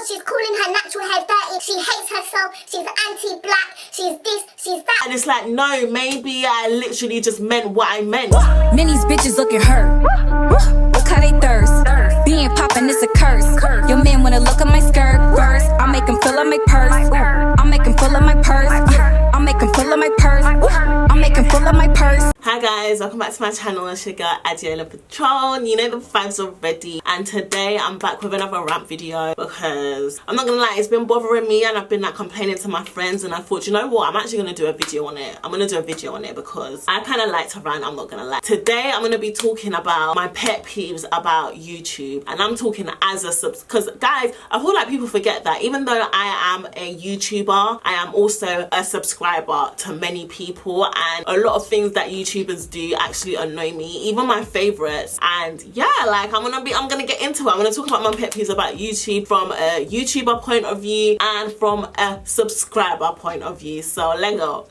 because she's calling her natural hair dirty, she hates herself, she's anti-black, she's this, she's that. And it's like, no, maybe I literally just meant what I meant. Many's bitches looking hurt. Look how they thirst. Being poppin' is a curse. Your man wanna look at my skirt first. I'll make him fill up my purse. I'll make him full of my purse. I'll make him full of my purse. I'll make him full of my purse. Hi guys, welcome back to my channel. It's your girl Adiola Patron. You know the vibes already, and today I'm back with another rant video because I'm not gonna lie, it's been bothering me and I've been like complaining to my friends, and I thought, you know what, I'm actually gonna do a video on it. I'm gonna do a video on it because I kind of like to rant, I'm not gonna lie. Today I'm gonna be talking about my pet peeves about YouTube, and I'm talking as a because guys, I feel like people forget that even though I am a YouTuber, I am also a subscriber to many people, and a lot of things that YouTubers do actually annoy me, even my favorites. And yeah, like I'm gonna get into it. I'm gonna talk about my pet peeves about YouTube from a YouTuber point of view and from a subscriber point of view. So Lego.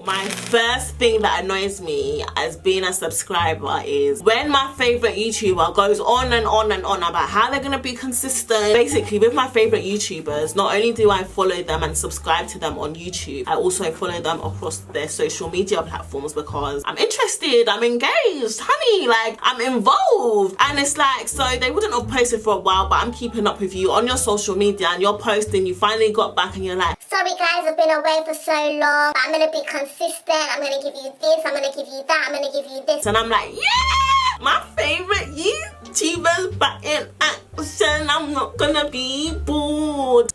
My first thing that annoys me as being a subscriber is when my favorite YouTuber goes on and on and on about how they're gonna be consistent. Basically, with my favorite YouTubers, not only do I follow them and subscribe to them on YouTube, I also follow them across their social media platforms because I'm interested, I'm engaged, honey, like I'm involved. And it's like, so they wouldn't have posted for a while, but I'm keeping up with you on your social media and you're posting, you finally got back and you're like, sorry guys, I've been away for so long, but I'm gonna be consistent, I'm gonna give you this, I'm gonna give you that, I'm gonna give you this. and I'm like, yeah, my favorite YouTubers back in action, I'm not gonna be bored.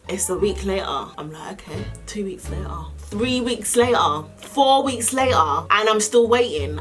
It's a week later, I'm like, okay, 2 weeks later, 3 weeks later, 4 weeks later, and I'm still waiting.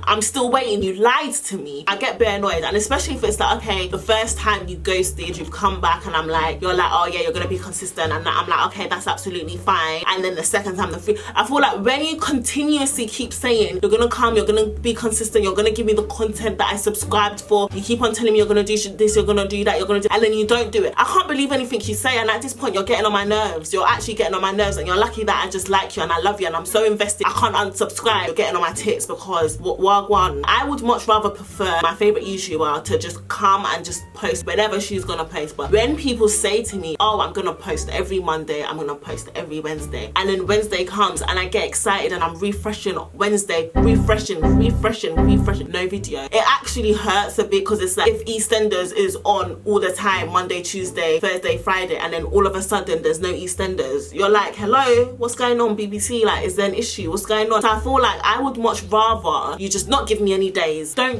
You lied to me. I get bare annoyed, and especially if it's like, okay, the first time you ghosted, you've come back and you're like, oh yeah, you're gonna be consistent, and I'm like, okay, that's absolutely fine. And then the second time, I feel like when you continuously keep saying you're gonna come, you're gonna be consistent, you're gonna give me the content that I subscribed for, you keep on telling me you're gonna do this, you're gonna do that, you're gonna do, and then you don't do it. I can't believe anything you say, and at this point you're getting on my nerves. You're actually getting on my nerves, and you're lucky that I just like you and I love you and I'm so invested. I can't unsubscribe. You're getting on my tits because wagwan. I would much rather prefer my favorite YouTuber to just come and just post whenever she's gonna post. But when people say to me, oh, I'm gonna post every Monday, I'm gonna post every Wednesday, and then Wednesday comes and I get excited and I'm refreshing Wednesday, refreshing, no video, it actually hurts a bit because it's like if EastEnders is on all the time, Monday, Tuesday, Thursday, Friday, and then all of a sudden there's no EastEnders, you're like, hello, what's going on, BBC? Like, is there an issue? What's going on? So I feel like I would much rather you just not give me any days. Don't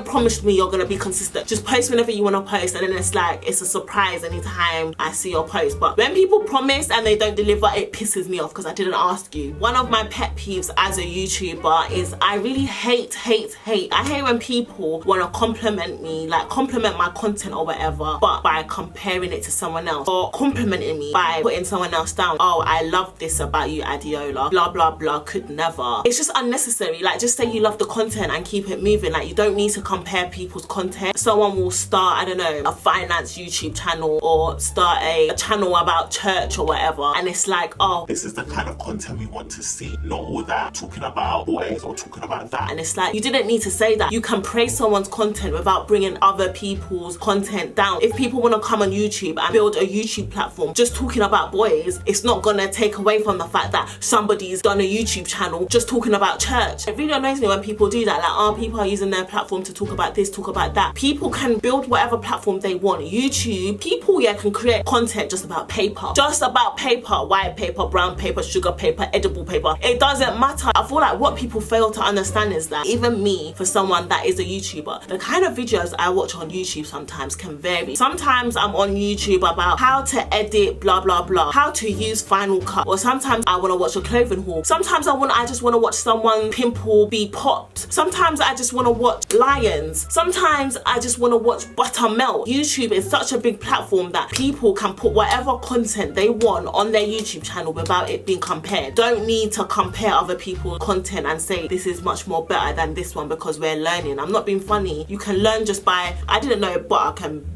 promise me you're gonna be consistent. Just post whenever you want to post, and then it's like it's a surprise anytime I see your post. But when people promise and they don't deliver, it pisses me off because I didn't ask you. One of my pet peeves as a YouTuber is I really hate. I hate when people want to compliment me, like compliment my content or whatever, but by comparing it to someone else, or complimenting me by putting someone else down. Oh, I love this about you, Adiola, blah blah blah, could never. It's just unnecessary. Like, just say you love the content and keep it moving. Like, you don't need to compare people's content. Someone will start, I don't know, a finance YouTube channel or start a channel about church or whatever, and it's like, oh, this is the kind of content we want to see, not all that talking about boys or talking about that. And it's like, you didn't need to say that. You can praise someone's content without bringing other people's content down. If people want to come on YouTube and build a YouTube platform just talking about boys, it's not gonna take away from the fact that somebody's done a YouTube channel just talking about church. It really annoys me when people do that. Like, oh, people are using their platform to talk about this, talk about that. People can build whatever platform they want. YouTube, people, yeah, can create content just about paper. Just about paper. White paper, brown paper, sugar paper, edible paper. It doesn't matter. I feel like what people fail to understand is that even me, for someone that is a YouTuber, the kind of videos I watch on YouTube sometimes can vary. Sometimes I'm on YouTube about how to edit blah blah blah, how to use Final Cut, or sometimes I want to watch a clothing haul. Sometimes I just want to watch someone pimple be popped. Sometimes I just want to watch lions. Sometimes I just want to watch butter melt. YouTube is such a big platform that people can put whatever content they want on their YouTube channel without it being compared. Don't need to compare other people's content and say this is much more better than this one because we're learning. I'm not being funny. You can learn just by, I didn't know butter can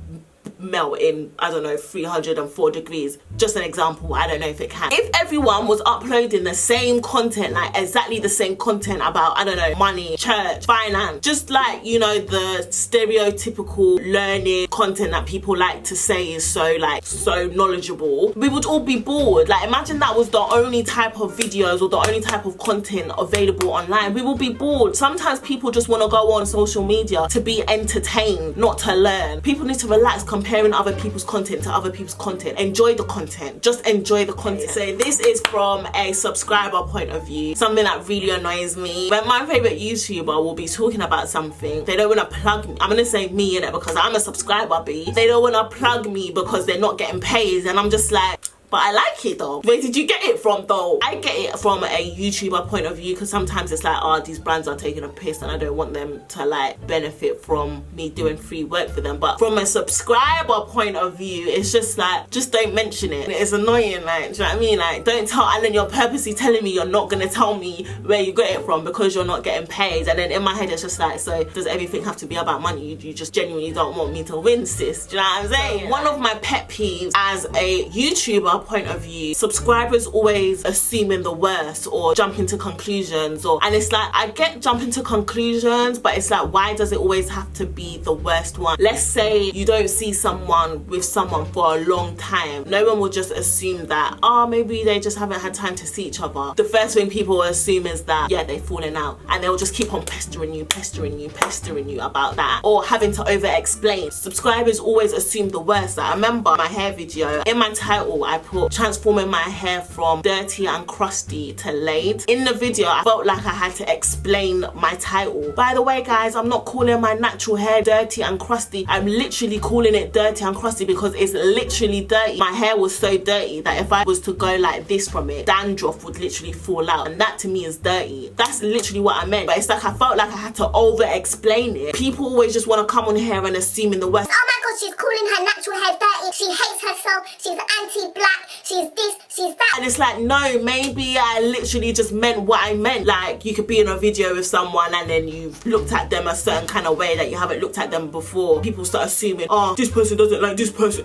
melt in, I don't know, 304 degrees. Just an example, I don't know if it can. If everyone was uploading the same content, like exactly the same content about, I don't know, money, church, finance, just like, you know, the stereotypical learning content that people like to say is so like, so knowledgeable, we would all be bored. Like imagine that was the only type of videos or the only type of content available online. We will be bored. Sometimes people just want to go on social media to be entertained, not to learn. People need to relax comparing other people's content to other people's content. Enjoy the content. Just enjoy the content. So this is from a subscriber point of view, something that really annoys me. When my favorite YouTuber will be talking about something, they don't want to plug me. I'm gonna say me in it because I'm a subscriber, B. They don't want to plug me because they're not getting paid, and I'm just like, but I like it though. Where did you get it from though? I get it from a YouTuber point of view because sometimes it's like, oh, these brands are taking a piss and I don't want them to like benefit from me doing free work for them. But from a subscriber point of view, it's just like, just don't mention it. It's annoying, like, do you know what I mean? Like, don't tell, and then you're purposely telling me you're not gonna tell me where you got it from because you're not getting paid. And then in my head it's just like, so does everything have to be about money? You just genuinely don't want me to win, sis. Do you know what I'm saying? One of my pet peeves as a YouTuber point of view, subscribers always assuming the worst or jumping to conclusions, and it's like, I get jumping to conclusions, but it's like, why does it always have to be the worst one? Let's say you don't see someone with someone for a long time, no one will just assume that, oh, maybe they just haven't had time to see each other. The first thing people will assume is that, yeah, they've fallen out, and they'll just keep on pestering you about that, or having to over explain. Subscribers always assume the worst. Like, I remember my hair video, in my title I put transforming my hair from dirty and crusty to laid. In the video I felt like I had to explain my title. By the way guys, I'm not calling my natural hair dirty and crusty, I'm literally calling it dirty and crusty because it's literally dirty. My hair was so dirty that if I was to go like this from it, dandruff would literally fall out, and that to me is dirty. That's literally what I meant. But it's like I felt like I had to over explain it. People always just want to come on here and assuming the worst. Oh my god, she's calling her natural hair dirty, she hates herself, she's anti-black, she's this, she's that. And it's like, no, maybe I literally just meant what I meant. Like, you could be in a video with someone and then you've looked at them a certain kind of way that you haven't looked at them before. People start assuming, oh, this person doesn't like this person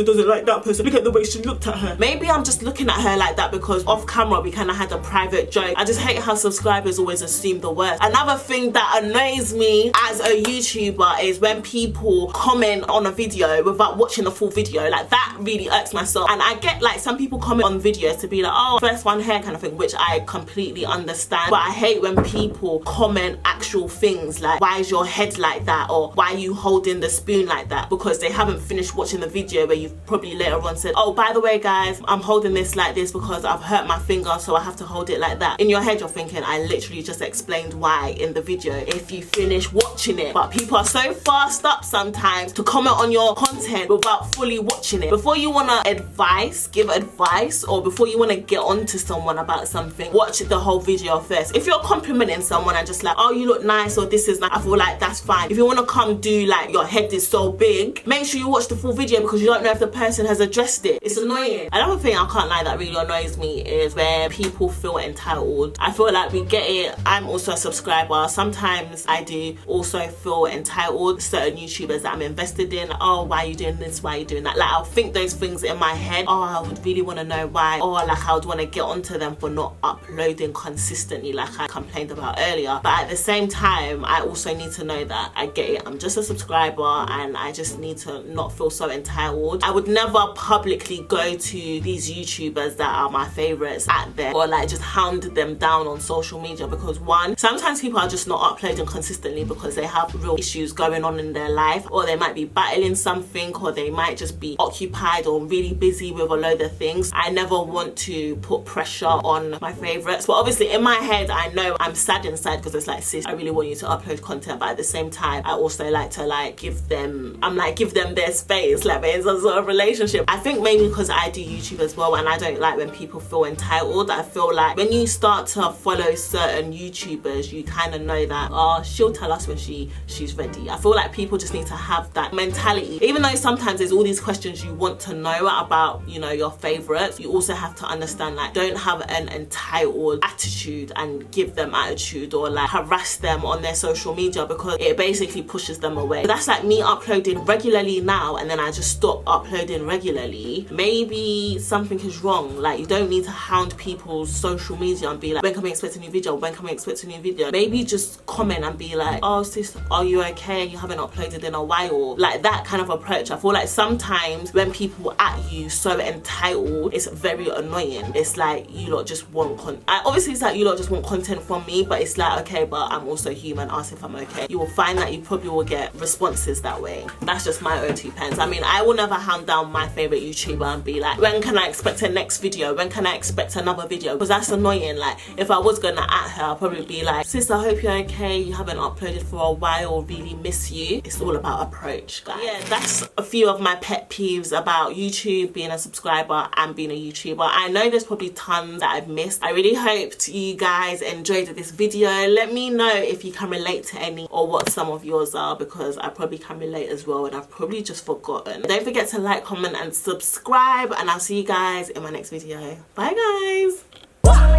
doesn't like that person, look at the way she looked at her. Maybe I'm just looking at her like that because off camera we kind of had a private joke. I just hate how subscribers always assume the worst. Another thing that annoys me as a YouTuber is when people comment on a video without watching the full video. Like, that really irks my soul. And I get like some people comment on videos to be like, oh, first one hair kind of thing, which I completely understand, but I hate when people comment actual things like, why is your head like that, or why are you holding the spoon like that, because they haven't finished watching the video where you've probably later on said, oh, by the way guys, I'm holding this like this because I've hurt my finger, so I have to hold it like that. In your head you're thinking, I literally just explained why in the video if you finish watching it. But people are so fast up sometimes to comment on your content without fully watching it. Before you want to give advice, or before you want to get on to someone about something, watch the whole video first. If you're complimenting someone and just like, oh, you look nice, or this is nice, I feel like that's fine. If you want to come do like, your head is so big, make sure you watch the full video because you don't know if the person has addressed it. It's annoying. Another thing I can't lie that really annoys me is where people feel entitled. I feel like we get it. I'm also a subscriber. Sometimes I do also feel entitled. Certain YouTubers that I'm invested in, oh, why are you doing this, why are you doing that? Like, I'll think those things in my head. Oh, I would really want to know why, or like I would want to get onto them for not uploading consistently like I complained about earlier. But at the same time, I also need to know that I get it, I'm just a subscriber and I just need to not feel so entitled. I would never publicly go to these YouTubers that are my favorites at them or like just hound them down on social media because, one, sometimes people are just not uploading consistently because they have real issues going on in their life, or they might be battling something, or they might just be occupied or really busy with a load of things. I never want to put pressure on my favorites, but obviously in my head I know I'm sad inside because it's like, sis, I really want you to upload content, but at the same time I also like to like give them their space, like we're in some sort of relationship. I think maybe because I do YouTube as well and I don't like when people feel entitled. I feel like when you start to follow certain YouTubers, you kind of know that, oh, she'll tell us when she's ready. I feel like people just need to have that mentality, even though sometimes there's all these questions you want to know about, you know, your favorites, you also have to understand, like, don't have an entitled attitude and give them attitude or like harass them on their social media, because it basically pushes them away. That's like me uploading regularly now and then I just stop uploading regularly. Maybe something is wrong. Like, you don't need to hound people's social media and be like, when can we expect a new video? When can we expect a new video? Maybe just comment and be like, oh sis, are you okay? You haven't uploaded in a while. Like, that kind of approach. I feel like sometimes when people at you so entitled, it's very annoying. It's like, you lot just want obviously it's like you lot just want content from me, but it's like, okay, but I'm also human, ask if I'm okay. You will find that you probably will get responses that way. That's just my own 2 pence. I mean, I will never hand down my favorite YouTuber and be like, when can I expect a next video? When can I expect another video? Because that's annoying. Like, if I was gonna at her, I'll probably be like, sis, I hope you're okay. You haven't uploaded for a while, really miss you. It's all about approach, guys. Yeah, that's a few of my pet peeves about YouTube, being a subscriber and being a YouTuber. I know there's probably tons that I've missed. I really hoped you guys enjoyed this video. Let me know if you can relate to any or what some of yours are, because I probably can relate as well and I've probably just forgotten. Don't forget to like, comment and subscribe, and I'll see you guys in my next video. Bye guys.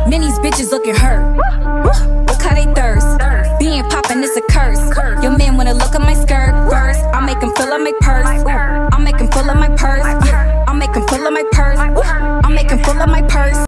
Many's bitches looking hurt. Look how they thirst. Being poppin' is a curse. Your man wanna look at my skirt first. I'll make him fill up my purse. I'll make him fill up my purse. I'll make him fill up my purse. I'll make him